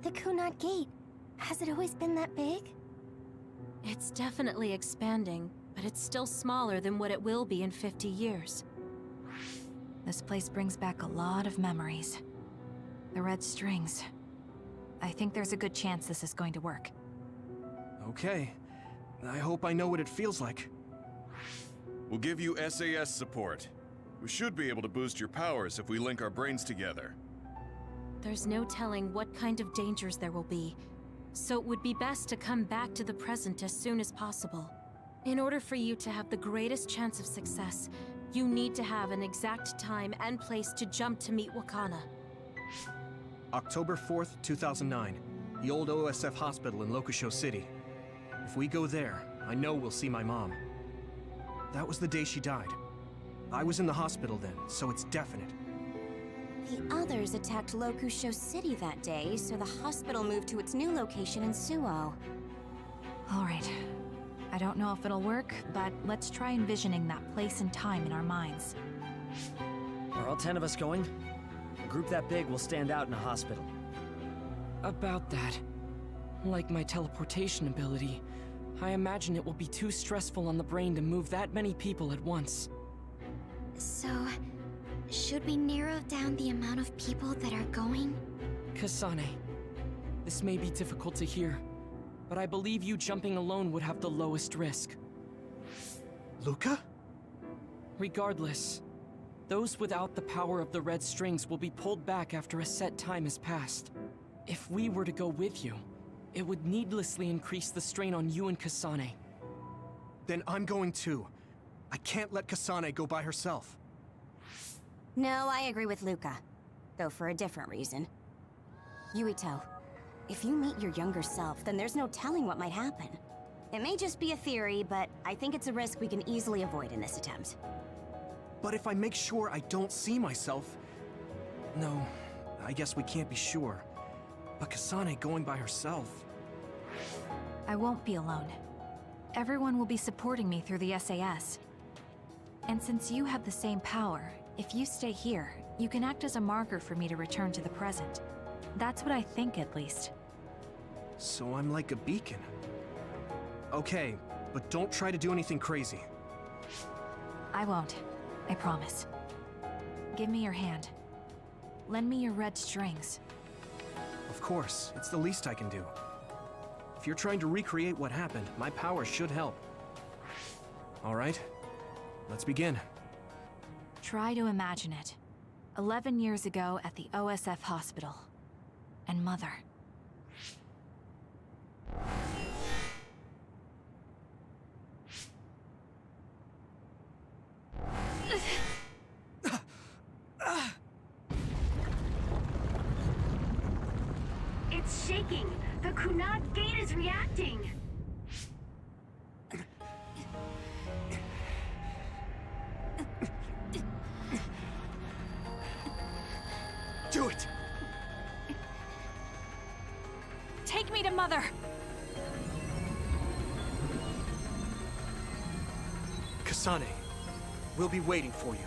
The Kunad Gate. Has it always been that big? It's definitely expanding, but it's still smaller than what it will be in 50 years. This place brings back a lot of memories. The red strings. I think there's a good chance this is going to work. Okay. I hope I know what it feels like. We'll give you SAS support. We should be able to boost your powers if we link our brains together. There's no telling what kind of dangers there will be, so it would be best to come back to the present as soon as possible. In order for you to have the greatest chance of success, you need to have an exact time and place to jump to meet Wakana. October 4th, 2009. The old OSF hospital in Lokusho City. If we go there, I know we'll see my mom. That was the day she died. I was in the hospital then, so it's definite. The others attacked Lokusho City that day, so the hospital moved to its new location in Suo. Alright. I don't know if it'll work, but let's try envisioning that place and time in our minds. Are all 10 of us going? A group that big will stand out in a hospital. About that. Like my teleportation ability, I imagine it will be too stressful on the brain to move that many people at once. So, should we narrow down the amount of people that are going? Kasane, this may be difficult to hear, but I believe you jumping alone would have the lowest risk. Luca? Regardless, those without the power of the red strings will be pulled back after a set time has passed. If we were to go with you, it would needlessly increase the strain on you and Kasane. Then I'm going too. I can't let Kasane go by herself. No, I agree with Luca. Though for a different reason. Yuito, if you meet your younger self, then there's no telling what might happen. It may just be a theory, but I think it's a risk we can easily avoid in this attempt. But if I make sure I don't see myself... No, I guess we can't be sure. But Kasane going by herself... I won't be alone. Everyone will be supporting me through the SAS. And since you have the same power, if you stay here, you can act as a marker for me to return to the present. That's what I think, at least. So I'm like a beacon. Okay, but don't try to do anything crazy. I won't. I promise. Give me your hand. Lend me your red strings. Of course, it's the least I can do. If you're trying to recreate what happened, my powers should help. All right, let's begin. Try to imagine it. 11 years ago at the OSF hospital. And Mother. It's shaking! The Kunad Gate is reacting! Do it! Take me to Mother! Kasane, we'll be waiting for you.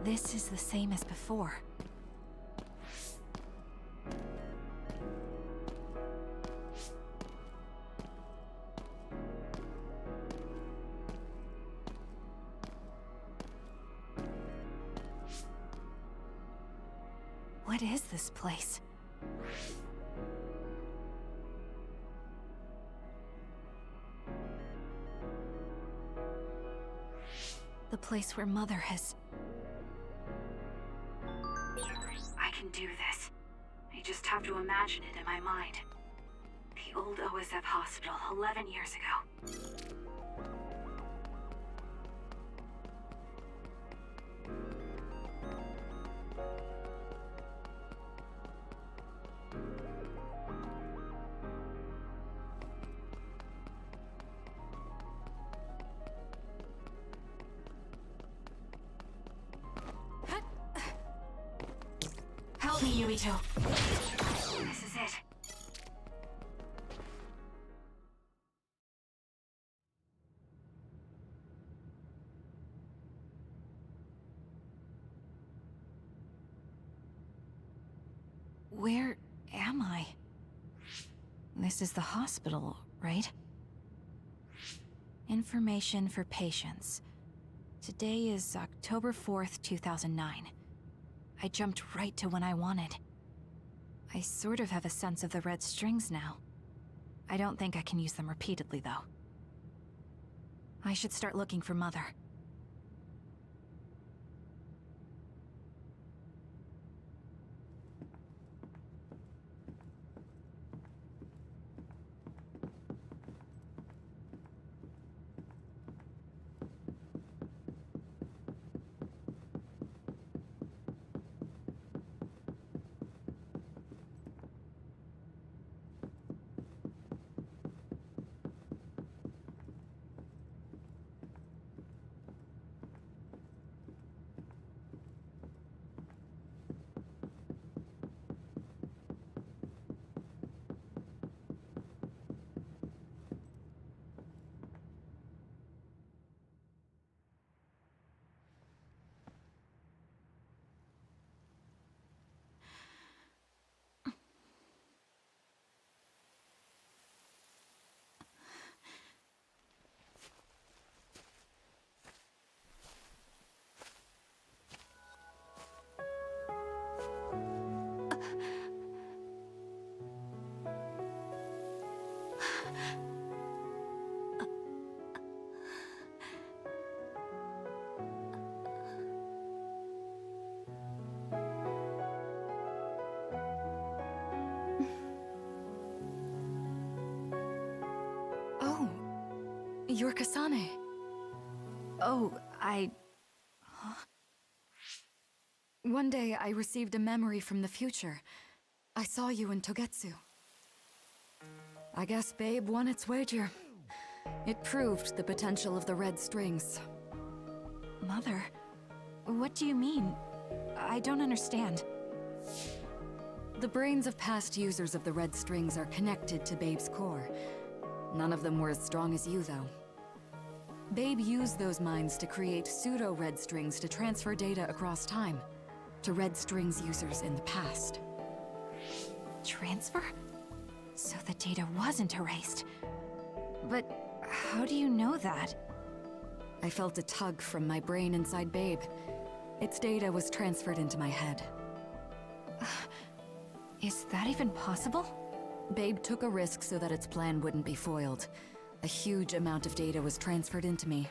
This is the same as before. What is this place? The place where Mother has... I can do this. I just have to imagine it in my mind. The old OSF hospital 11 years ago. Yuito. This is it. Where am I? This is the hospital, right? Information for patients. Today is October 4th, 2009. I jumped right to when I wanted. I sort of have a sense of the red strings now. I don't think I can use them repeatedly, though. I should start looking for Mother. Oh, you're Kasane. Oh, One day I received a memory from the future. I saw you in Togetsu. I guess Babe won its wager. It proved the potential of the red strings. Mother? What do you mean? I don't understand. The brains of past users of the red strings are connected to Babe's core. None of them were as strong as you, though. Babe used those minds to create pseudo-red strings to transfer data across time to red strings users in the past. Transfer? So the data wasn't erased. But how do you know that? I felt a tug from my brain inside Babe. Its data was transferred into my head. Is that even possible? Babe took a risk so that its plan wouldn't be foiled. A huge amount of data was transferred into me.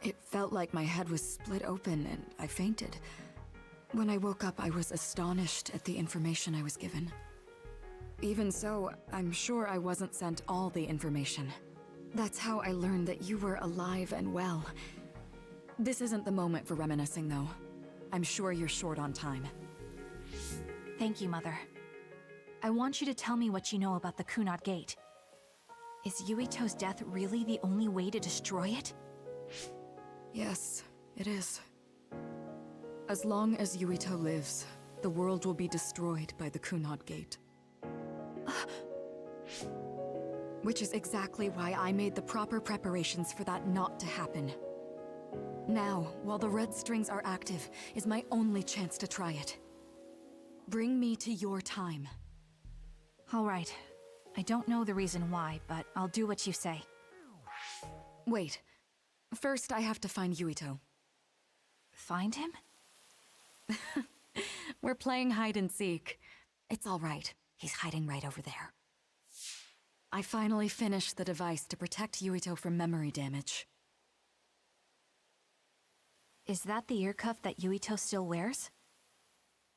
It felt like my head was split open and I fainted. When I woke up, I was astonished at the information I was given. Even so, I'm sure I wasn't sent all the information. That's how I learned that you were alive and well. This isn't the moment for reminiscing, though. I'm sure you're short on time. Thank you, Mother. I want you to tell me what you know about the Kunad Gate. Is Yuito's death really the only way to destroy it? Yes, it is. As long as Yuito lives, the world will be destroyed by the Kunad Gate. Which is exactly why I made the proper preparations for that not to happen. Now, while the red strings are active, is my only chance to try it. Bring me to your time. All right. I don't know the reason why, but I'll do what you say. Wait. First, I have to find Yuito. Find him? We're playing hide and seek. It's all right. He's hiding right over there. I finally finished the device to protect Yuito from memory damage. Is that the ear cuff that Yuito still wears?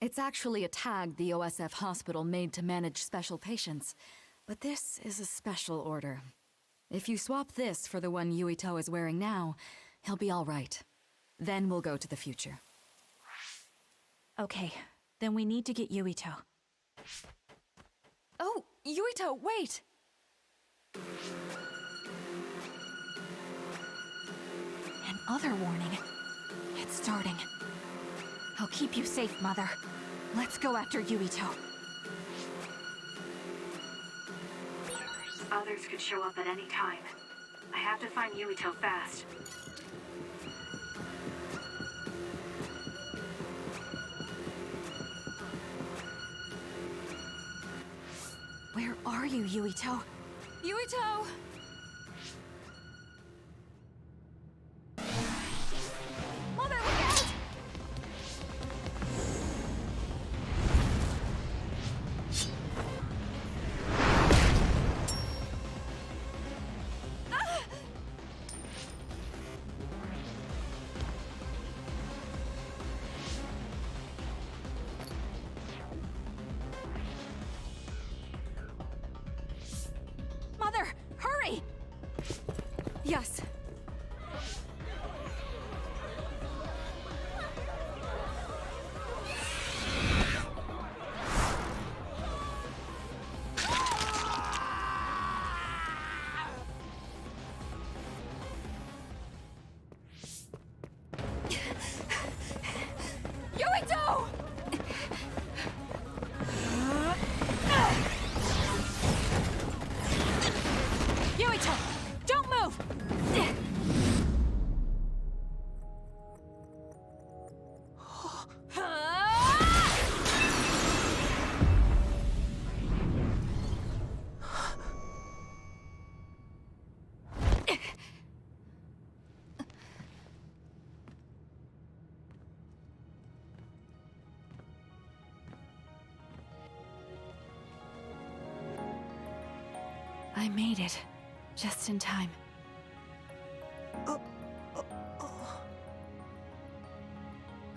It's actually a tag the OSF hospital made to manage special patients. But this is a special order. If you swap this for the one Yuito is wearing now, he'll be all right. Then we'll go to the future. Okay, then we need to get Yuito. Oh, Yuito, wait! Another warning. It's starting. I'll keep you safe, Mother. Let's go after Yuito. Others could show up at any time. I have to find Yuito fast. Where are you, Yuito? Yuito! Mother, look out! Mother, hurry! Yes. Yuito! Yuito, don't move! I made it. Just in time.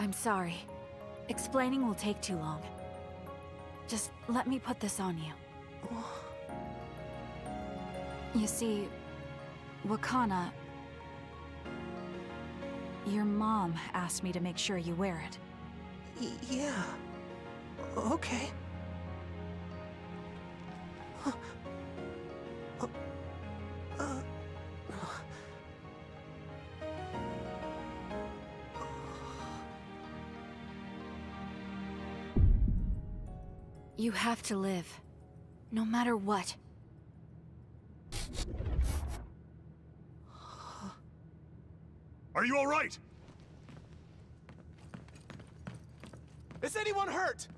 I'm sorry. Explaining will take too long. Just let me put this on you. You see, Wakana... Your mom asked me to make sure you wear it. Yeah. Okay. You have to live. No matter what. Are you all right? Is anyone hurt?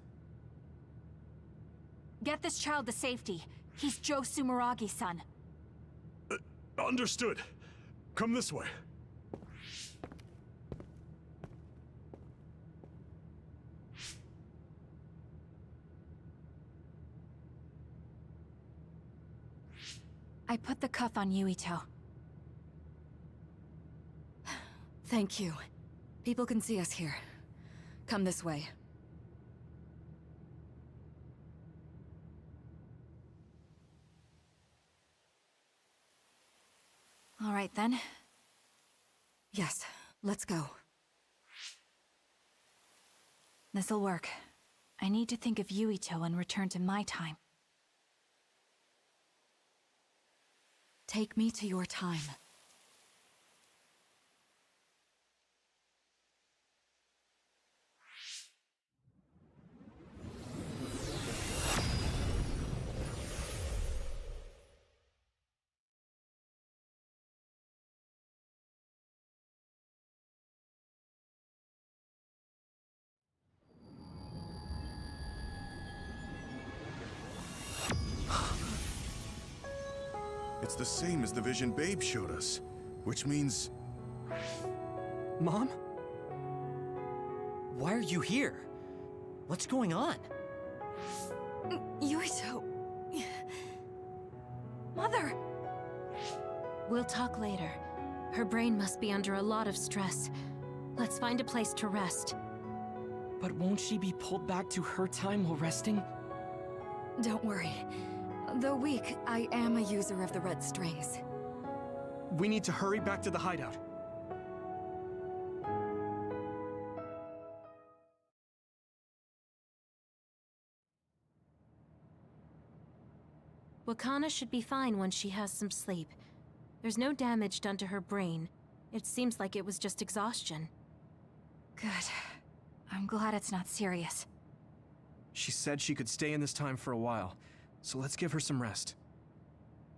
Get this child to safety. He's Joe Sumeragi's son. Understood. Come this way. I put the cuff on Yuito. Thank you. People can see us here. Come this way. All right, then. Yes, let's go. This'll work. I need to think of Yuito and return to my time. Take me to your time. It's the same as the vision Babe showed us, which means... Mom? Why are you here? What's going on? Yuito... Mother! We'll talk later. Her brain must be under a lot of stress. Let's find a place to rest. But won't she be pulled back to her time while resting? Don't worry. Though weak, I am a user of the red strings. We need to hurry back to the hideout. Wakana should be fine once she has some sleep. There's no damage done to her brain. It seems like it was just exhaustion. Good. I'm glad it's not serious. She said she could stay in this time for a while, so let's give her some rest.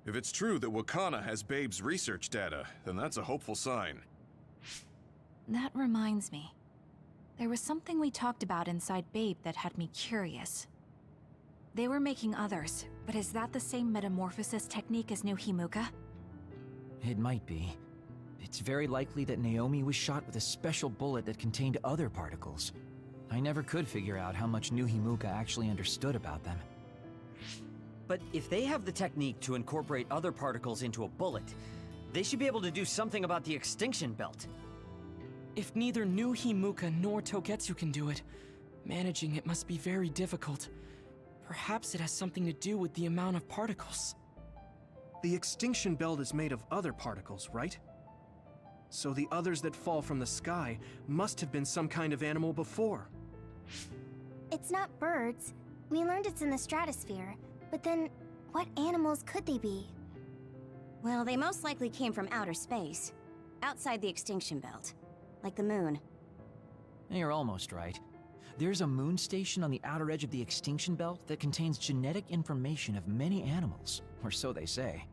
If it's true that Wakana has Babe's research data, then that's a hopeful sign. That reminds me. There was something we talked about inside Babe that had me curious. They were making others, but is that the same metamorphosis technique as New Himuka? It might be. It's very likely that Naomi was shot with a special bullet that contained other particles. I never could figure out how much New Himuka actually understood about them. But if they have the technique to incorporate other particles into a bullet, they should be able to do something about the extinction belt. If neither New Himuka nor Togetsu can do it, managing it must be very difficult. Perhaps it has something to do with the amount of particles. The extinction belt is made of other particles, right? So the others that fall from the sky must have been some kind of animal before. It's not birds. We learned it's in the stratosphere. But then, what animals could they be? Well, they most likely came from outer space, outside the extinction belt, like the moon. You're almost right. There's a moon station on the outer edge of the extinction belt that contains genetic information of many animals, or so they say.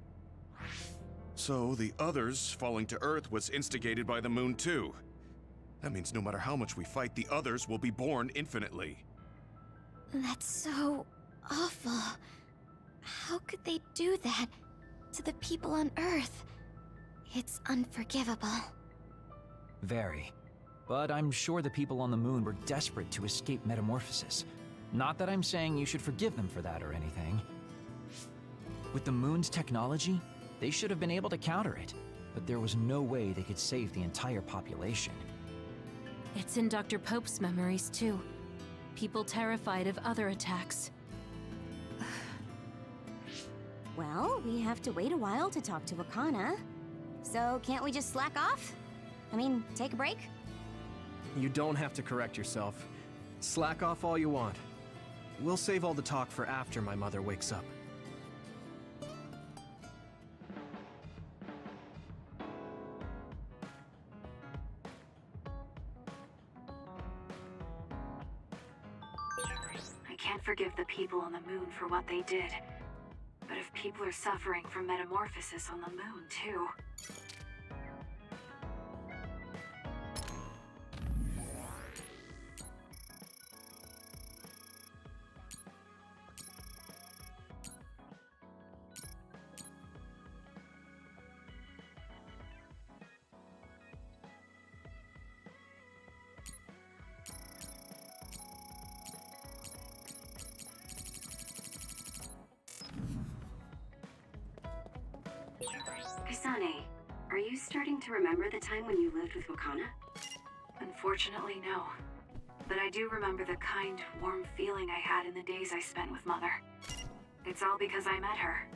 So the others falling to Earth was instigated by the moon too. That means no matter how much we fight, the others will be born infinitely. That's so awful. How could they do that to the people on Earth? It's unforgivable. Very. But I'm sure the people on the moon were desperate to escape metamorphosis. Not that I'm saying you should forgive them for that or anything. With the moon's technology, they should have been able to counter it, but there was no way they could save the entire population. It's in Dr. Pope's memories, too. People terrified of other attacks. Well, we have to wait a while to talk to Wakana. So can't we just slack off? I mean, take a break? You don't have to correct yourself. Slack off all you want. We'll save all the talk for after my mother wakes up. I can't forgive the people on the moon for what they did. But if people are suffering from metamorphosis on the moon, too... Kasane, are you starting to remember the time when you lived with Wakana? Unfortunately, no. But I do remember the kind, warm feeling I had in the days I spent with Mother. It's all because I met her.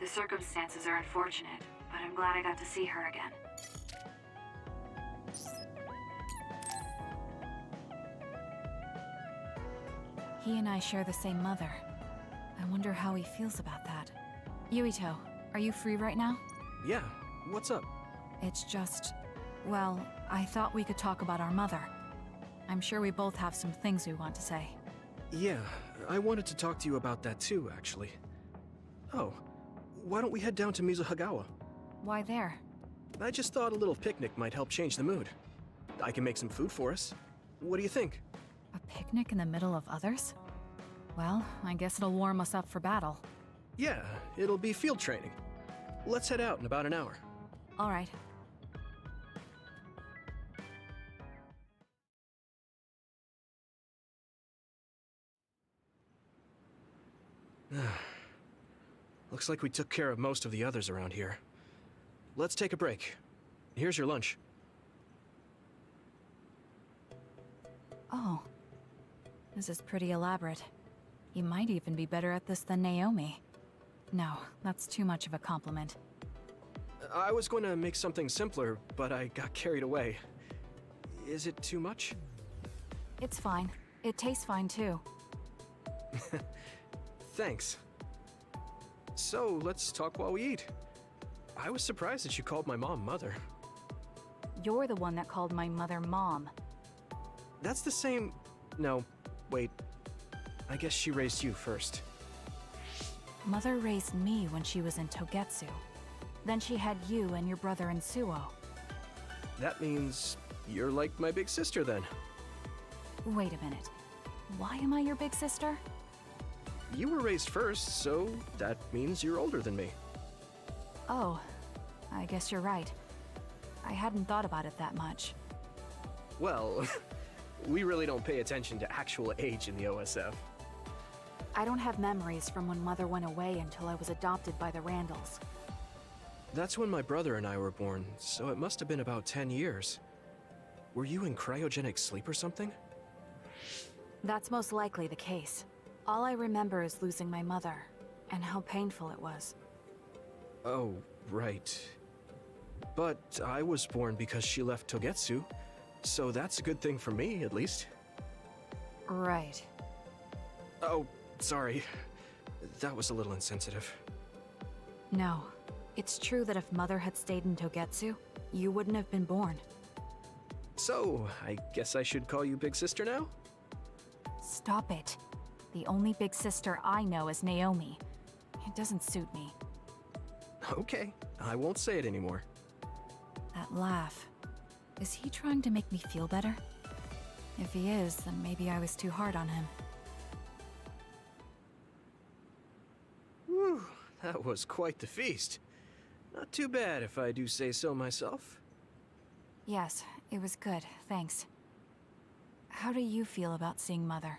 The circumstances are unfortunate, but I'm glad I got to see her again. He and I share the same mother. I wonder how he feels about that. Yuito, are you free right now? Yeah, what's up? It's just... well, I thought we could talk about our mother. I'm sure we both have some things we want to say. Yeah, I wanted to talk to you about that too, actually. Oh, why don't we head down to Mizuhagawa? Why there? I just thought a little picnic might help change the mood. I can make some food for us. What do you think? A picnic in the middle of others? Well, I guess it'll warm us up for battle. Yeah, it'll be field training. Let's head out in about an hour. All right. Looks like we took care of most of the others around here. Let's take a break. Here's your lunch. Oh. This is pretty elaborate. You might even be better at this than Naomi. No, that's too much of a compliment. I was going to make something simpler, but I got carried away. Is it too much? It's fine. It tastes fine too. Thanks. So, let's talk while we eat. I was surprised that you called my mom Mother. You're the one that called my mother Mom. That's the same... No, wait. I guess she raised you first. Mother raised me when she was in Togetsu. Then she had you and your brother in Suo. That means you're like my big sister then. Wait a minute. Why am I your big sister? You were raised first, so that means you're older than me. Oh, I guess you're right. I hadn't thought about it that much. Well, we really don't pay attention to actual age in the OSF. I don't have memories from when Mother went away until I was adopted by the Randalls. That's when my brother and I were born, so it must have been about 10 years. Were you in cryogenic sleep or something? That's most likely the case. All I remember is losing my mother, and how painful it was. Oh, right. But I was born because she left Togetsu, so that's a good thing for me, at least. Right. Oh, sorry. That was a little insensitive. No. It's true that if Mother had stayed in Togetsu, you wouldn't have been born. So, I guess I should call you Big Sister now? Stop it. The only big sister I know is Naomi. It doesn't suit me. Okay, I won't say it anymore. That laugh. Is he trying to make me feel better? If he is, then maybe I was too hard on him. Whew, that was quite the feast. Not too bad if I do say so myself. Yes, it was good, thanks. How do you feel about seeing Mother?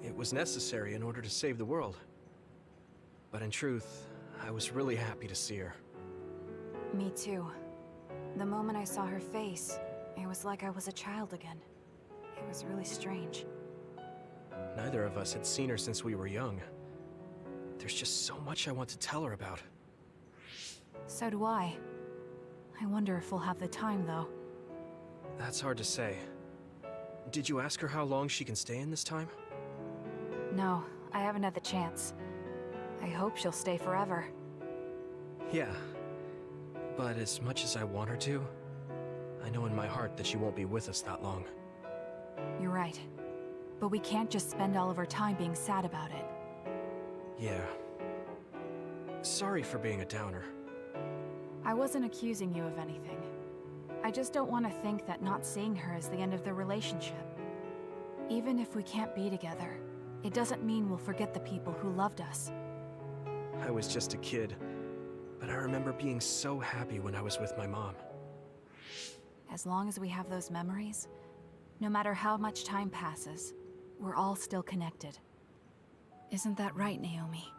It was necessary in order to save the world. But in truth, I was really happy to see her. Me too. The moment I saw her face, it was like I was a child again. It was really strange. Neither of us had seen her since we were young. There's just so much I want to tell her about. So do I. I wonder if we'll have the time, though. That's hard to say. Did you ask her how long she can stay in this time? No, I haven't had the chance. I hope she'll stay forever. Yeah. But as much as I want her to, I know in my heart that she won't be with us that long. You're right. But we can't just spend all of our time being sad about it. Yeah. Sorry for being a downer. I wasn't accusing you of anything. I just don't want to think that not seeing her is the end of the relationship. Even if we can't be together, it doesn't mean we'll forget the people who loved us. I was just a kid, but I remember being so happy when I was with my mom. As long as we have those memories, no matter how much time passes, we're all still connected. Isn't that right, Naomi?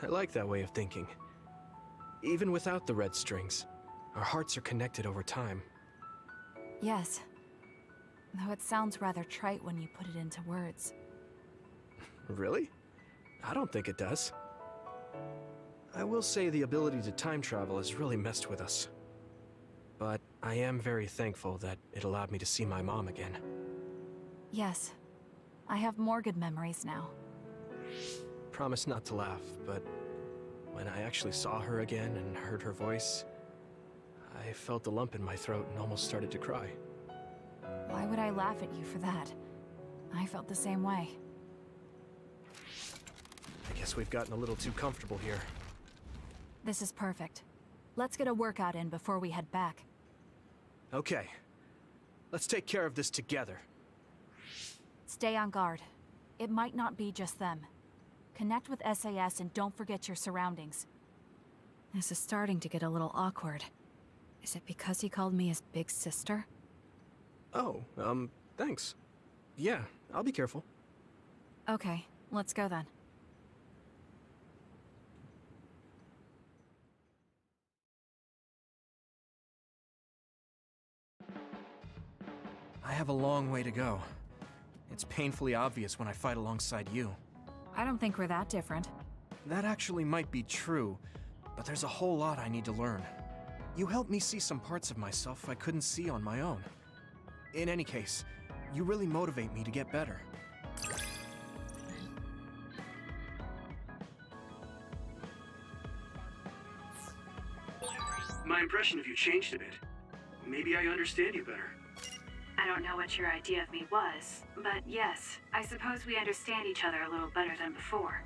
I like that way of thinking. Even without the red strings, our hearts are connected over time. Yes. Though it sounds rather trite when you put it into words. Really? I don't think it does. I will say the ability to time travel has really messed with us. But I am very thankful that it allowed me to see my mom again. Yes. I have more good memories now. Promise not to laugh, but when I actually saw her again and heard her voice, I felt a lump in my throat and almost started to cry. Why would I laugh at you for that? I felt the same way. I guess we've gotten a little too comfortable here. This is perfect. Let's get a workout in before we head back. Okay. Let's take care of this together. Stay on guard. It might not be just them. Connect with SAS and don't forget your surroundings. This is starting to get a little awkward. Is it because he called me his big sister? Oh, thanks. Yeah, I'll be careful. Okay, let's go then. I have a long way to go. It's painfully obvious when I fight alongside you. I don't think we're that different. That actually might be true, but there's a whole lot I need to learn. You helped me see some parts of myself I couldn't see on my own. In any case, you really motivate me to get better. My impression of you changed a bit. Maybe I understand you better. I don't know what your idea of me was, but yes, I suppose we understand each other a little better than before.